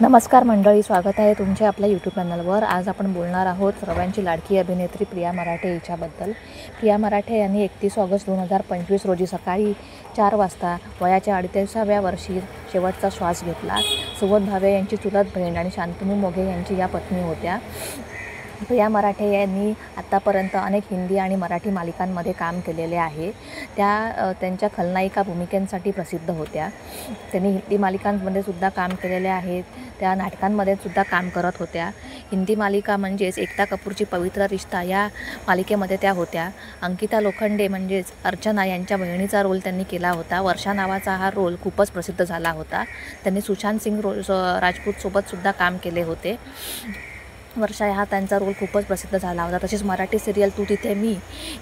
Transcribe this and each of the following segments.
नमस्कार मंडळी, स्वागत आहे तुमचे आपल्या यूट्यूब चॅनलवर। आज आपण बोलणार आहोत सर्वांची लाडकी अभिनेत्री प्रिया मराठे हिच्याबद्दल। प्रिया मराठे यांनी 31 ऑगस्ट 2025 रोजी सकाळी 4 वाजता वयाच्या 38व्या वर्षी शेवटचा श्वास घेतला। सुबोध भावे यांची चुलत बहीण आणि शांतनू मोघे यांची या पत्नी होत्या। प्रिया मराठे यांनी आतापर्यंत अनेक हिंदी आणि मराठी मालिकांमध्ये काम केलेले आहे। त्या त्यांच्या खलनायिका भूमिकेसाठी प्रसिद्ध होत्या। त्यांनी हिंदी मालिकांमध्ये सुद्धा काम केलेले आहे, त्या नाटकांमध्ये सुद्धा काम करत होत्या। हिंदी मालिका म्हणजेच एकता कपूरची पवित्र रिश्ता या मालिकेमध्ये त्या होत्या। अंकिता लोखंडे म्हणजेच अर्चना यांच्या बहिणीचा रोल त्यांनी केला होता। वर्षा नावाचा हा रोल खूपच प्रसिद्ध झाला होता। त्यांनी सुशांत सिंग राजपूतसोबत सुद्धा काम केले होते। वर्षा हा त्यांचा रोल खूपच प्रसिद्ध झाला होता। तसेच मराठी सिरियल तू तिथे मी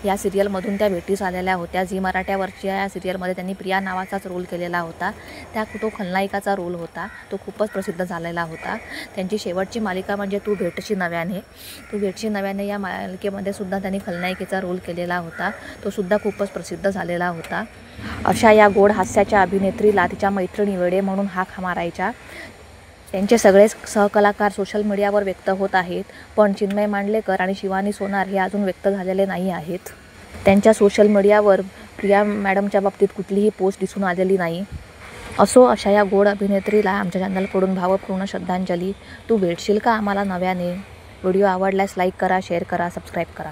या सिरियलमधून त्या भेटीस आलेल्या होत्या। झी मराठ्यावरच्या या सिरियलमध्ये त्यांनी प्रिया नावाचाच रोल केलेला होता। तो खलनायिकाचा रोल होता, तो खूपच प्रसिद्ध झालेला होता। त्यांची शेवटची मालिका म्हणजे तू भेटशी नव्याने या मालिकेमध्ये सुद्धा त्यांनी खलनायिकेचा रोल केलेला होता, तो सुद्धा खूपच प्रसिद्ध झालेला होता। अशा या गोड हास्याच्या अभिनेत्रीला तिच्या मैत्रिणी वेडे म्हणून हाक मारायच्या। त्यांचे सगळे सहकलाकार सोशल मीडियावर व्यक्त होत आहेत, पण चिन्मय मांडलेकर आणि शिवानी सोनार हे अजून व्यक्त झालेले नाही आहेत। त्यांच्या सोशल मीडियावर प्रिया मॅडमच्या बाबतीत कुठलीही पोस्ट दिसून आलेली नाही। अशा या गोड अभिनेत्रीला आमच्या चॅनलकडून भावपूर्ण श्रद्धांजली। तू भेटशील का आम्हाला नव्याने? व्हिडिओ आवडल्यास लाईक करा, शेअर करा, सबस्क्राईब करा।